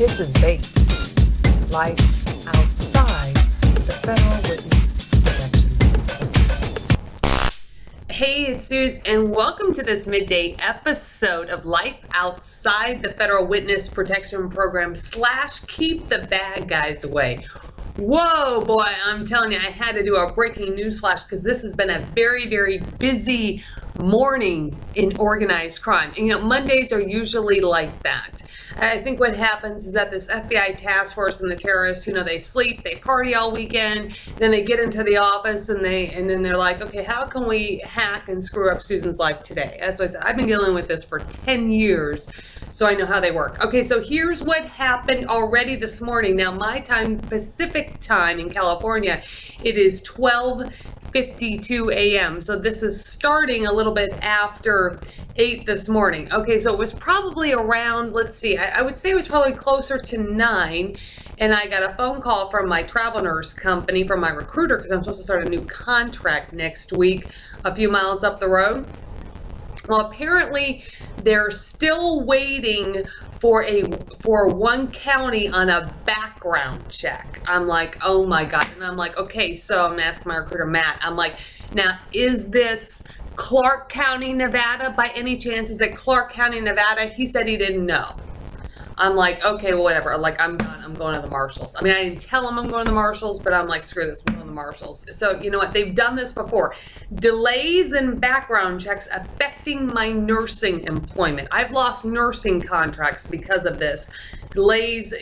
This is bait. Life outside the federal witness protection. Hey, it's Suze, and welcome to this midday episode of Life Outside the Federal Witness Protection Program / Keep the Bad Guys Away. Whoa, boy, I'm telling you, I had to do a breaking news flash because this has been a very, very busy morning in organized crime. And, Mondays are usually like that. I think what happens is that this FBI task force and the terrorists, they sleep, they party all weekend, then they get into the office and then they're like, okay, how can we hack and screw up Susan's life today? That's what I said. I've been dealing with this for 10 years, so I know how they work. Okay, so here's what happened already this morning. Now, my time, Pacific time in California, it is 12:52 a.m. So this is starting a little bit after 8 this morning. Okay, so it was probably around, let's see, I would say it was probably closer to 9. And I got a phone call from my travel nurse company, from my recruiter, because I'm supposed to start a new contract next week a few miles up the road. Well, apparently they're still waiting for one county on a background check. I'm like, oh my God. And I'm like, okay, so I'm asking my recruiter, Matt, I'm like, now, is this Clark County, Nevada by any chance? Is it Clark County, Nevada? He said he didn't know. I'm like, okay, well, whatever. Like, I'm done. I'm going to the Marshals. I mean, I didn't tell him I'm going to the Marshals, but I'm like, screw this. I'm going to the Marshals. So, you know what? They've done this before. Delays in background checks affecting my nursing employment. I've lost nursing contracts because of this. Delays,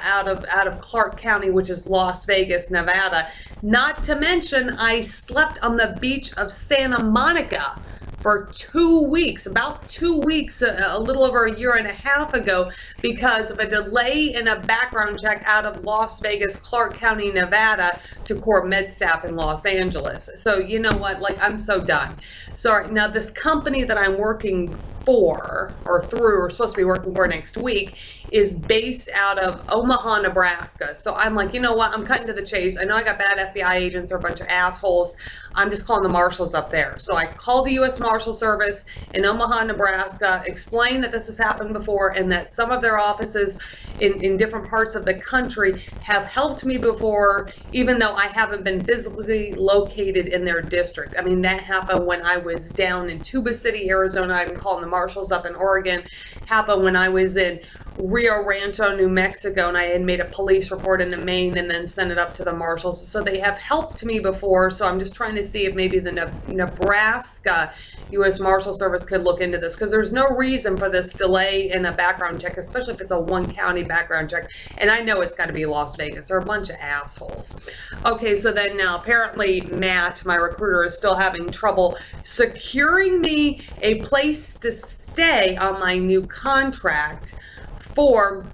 out of Clark County, which is Las Vegas, Nevada. Not to mention, I slept on the beach of Santa Monica for 2 weeks, about 2 weeks, a little over a year and a half ago, because of a delay in a background check out of Las Vegas, Clark County, Nevada, to Corps Med Staff in Los Angeles. So you know what, I'm so done. So now this company that I'm working for, or through, or supposed to be working for next week, is based out of Omaha, Nebraska. So I'm like, you know what, I'm cutting to the chase. I know I got bad FBI agents, they're a bunch of assholes. I'm just calling the marshals up there. So I called the US Marshal Service in Omaha, Nebraska, explained that this has happened before and that some of their offices in different parts of the country have helped me before, even though I haven't been physically located in their district. I mean, that happened when I was down in Tuba City, Arizona. I'm calling the marshals up in Oregon. Happened when I was in Rio Rancho, New Mexico, and I had made a police report in Maine and then sent it up to the marshals. So they have helped me before. So I'm just trying to see if maybe the Nebraska US Marshal Service could look into this, because there's no reason for this delay in a background check, especially if it's a one county background check. And I know it's got to be Las Vegas. They're a bunch of assholes. Okay, so then now apparently Matt, my recruiter, is still having trouble securing me a place to stay on my new contract for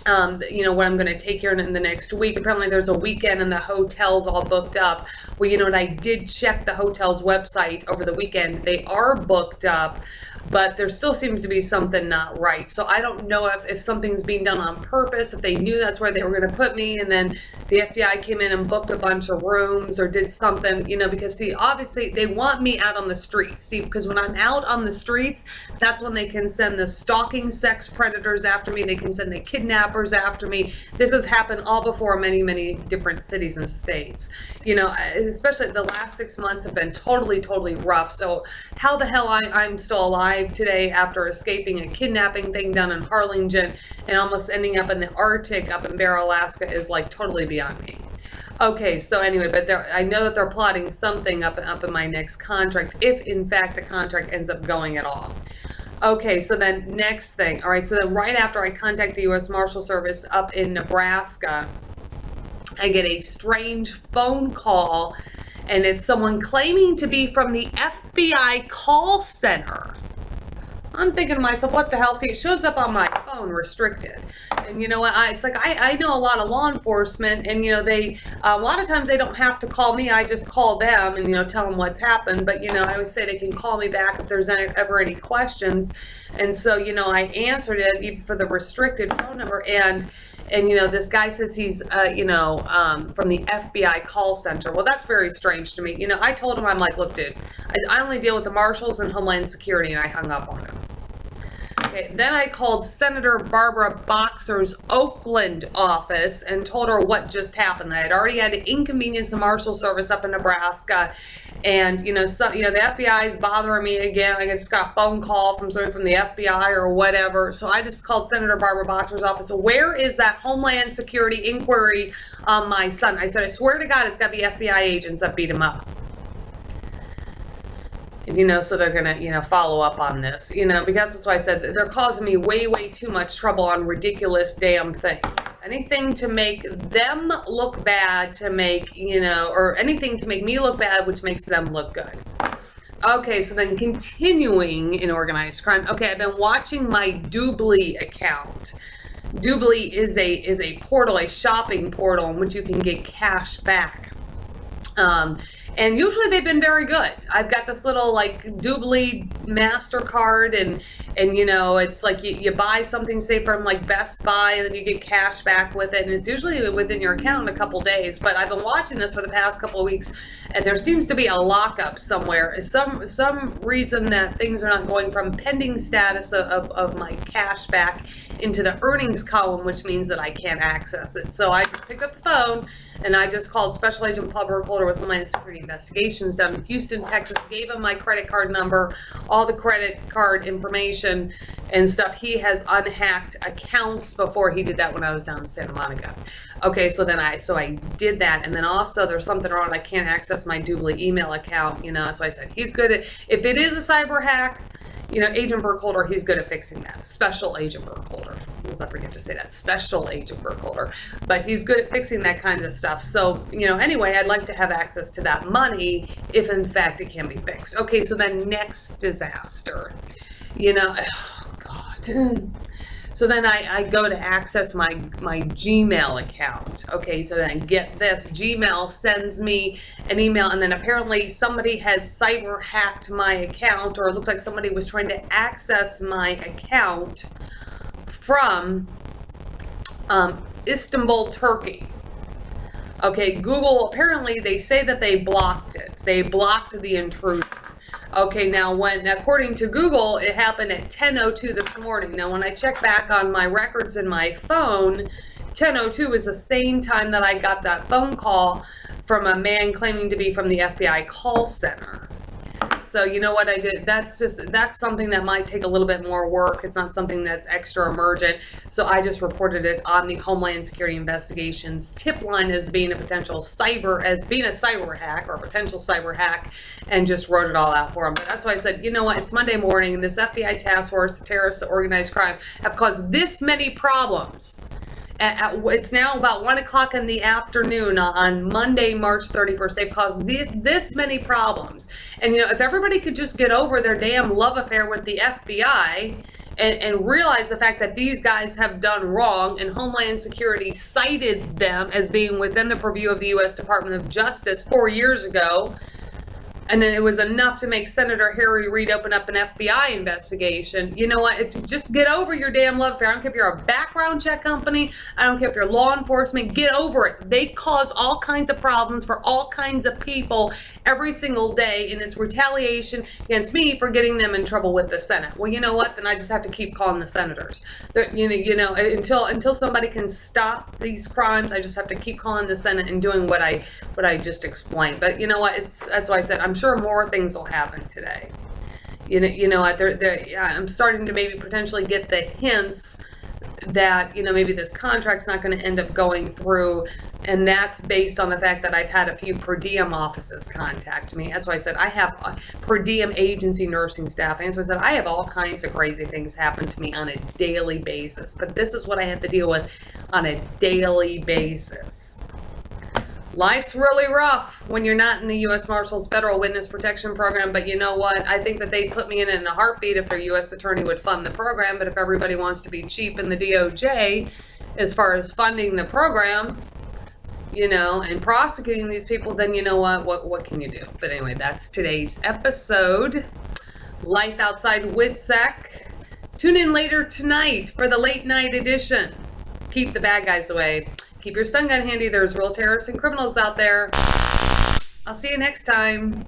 what I'm going to take here in the next week. Apparently there's a weekend and the hotel's all booked up. Well, what, I did check the hotel's website over the weekend. They are booked up, but there still seems to be something not right. So I don't know if something's being done on purpose, if they knew that's where they were going to put me, and then the FBI came in and booked a bunch of rooms or did something, because see, obviously they want me out on the streets. See, because when I'm out on the streets, that's when they can send the stalking sex predators after me. They can send the kidnappers after me. This has happened all before in many, many different cities and states. Especially the last 6 months have been totally, totally rough. So how the hell I'm still alive today after escaping a kidnapping thing done in Harlingen and almost ending up in the Arctic up in Bear, Alaska is like totally beyond me. Okay, so anyway, but I know that they're plotting something up in my next contract, if in fact the contract ends up going at all. Okay, so then next thing, all right, so then right after I contact the US Marshal Service up in Nebraska, I get a strange phone call, and it's someone claiming to be from the FBI call center. I'm thinking to myself, what the hell? See, it shows up on my phone restricted. And you know what? It's like I know a lot of law enforcement, and they a lot of times they don't have to call me. I just call them and tell them what's happened. But I always say they can call me back if there's ever any questions. And so I answered it even for the restricted phone number, and this guy says he's from the FBI call center. Well, that's very strange to me. I told him, I'm like, look, dude, I only deal with the marshals and Homeland Security, and I hung up on him. Okay, Okay, then I called Senator Barbara Boxer's Oakland office and told her what just happened. I had already had to inconvenience the Marshal Service up in Nebraska, and the FBI is bothering me again. I just got a phone call from somebody from the FBI or whatever. So I just called Senator Barbara Boxer's office. Where is that Homeland Security inquiry on my son? I said, I swear to God, it's got to be FBI agents that beat him up. So they're gonna, follow up on this, because that's why I said that they're causing me way, way too much trouble on ridiculous damn things. Anything to make them look bad, or anything to make me look bad, which makes them look good. Okay, so then continuing in organized crime. Okay, I've been watching my Doobly account. Doobly is a portal, a shopping portal in which you can get cash back. And usually they've been very good. I've got this little Doobly MasterCard and it's like you buy something, say from Best Buy, and then you get cash back with it. And it's usually within your account in a couple days. But I've been watching this for the past couple of weeks, and there seems to be a lockup somewhere. Some reason that things are not going from pending status of my cash back into the earnings column, which means that I can't access it. So I picked up the phone and I just called Special Agent Public Recorder with Homeland Security Investigations down in Houston, Texas, gave him my credit card number, all the credit card information and stuff. He has unhacked accounts before. He did that when I was down in Santa Monica. Okay, so then I did that, and then also there's something wrong. I can't access my Doobly email account, that's why I said he's good at, if it is a cyber hack, Agent Burkholder, he's good at fixing that. Special Agent Burkholder. I forget to say that. Special Agent Burkholder. But he's good at fixing that kind of stuff. So, anyway, I'd like to have access to that money if, in fact, it can be fixed. Okay, so then next disaster. Oh, God. So then I go to access my Gmail account. Okay, so then get this. Gmail sends me an email, and then apparently somebody has cyber hacked my account, or it looks like somebody was trying to access my account from Istanbul, Turkey. Okay, Google, apparently they say that they blocked it. They blocked the intrusion. Okay, now according to Google, it happened at 10:02 this morning. Now, when I check back on my records in my phone, 10:02 is the same time that I got that phone call from a man claiming to be from the FBI call center. So you know what I did? That's something that might take a little bit more work. It's not something that's extra emergent. So I just reported it on the Homeland Security Investigations tip line as being a cyber hack or a potential cyber hack, and just wrote it all out for them. But that's why I said, you know what? It's Monday morning, and this FBI task force, the terrorists, the organized crime, have caused this many problems. It's now about 1 o'clock in the afternoon on Monday, March 31st. They've caused this many problems. And, if everybody could just get over their damn love affair with the FBI and realize the fact that these guys have done wrong, and Homeland Security cited them as being within the purview of the U.S. Department of Justice 4 years ago, and then it was enough to make Senator Harry Reid open up an FBI investigation. You know what? If you just get over your damn love affair, I don't care if you're a background check company, I don't care if you're law enforcement, get over it. They cause all kinds of problems for all kinds of people every single day, and it's retaliation against me for getting them in trouble with the Senate. Well, you know what? Then I just have to keep calling the senators. Until somebody can stop these crimes, I just have to keep calling the Senate and doing what I just explained. But you know what? That's why I said I'm sure more things will happen today. I'm starting to maybe potentially get the hints that maybe this contract's not going to end up going through, and that's based on the fact that I've had a few per diem offices contact me. That's why I said I have per diem agency nursing staff, and so I said I have all kinds of crazy things happen to me on a daily basis, but this is what I have to deal with on a daily basis. Life's really rough when you're not in the U.S. Marshal's Federal Witness Protection Program, but you know what? I think that they'd put me in a heartbeat if their U.S. attorney would fund the program, but if everybody wants to be cheap in the DOJ as far as funding the program, and prosecuting these people, then you know what can you do? But anyway, that's today's episode. Life Outside WITSEC. Tune in later tonight for the late night edition. Keep the bad guys away. Keep your stun gun handy. There's real terrorists and criminals out there. I'll see you next time.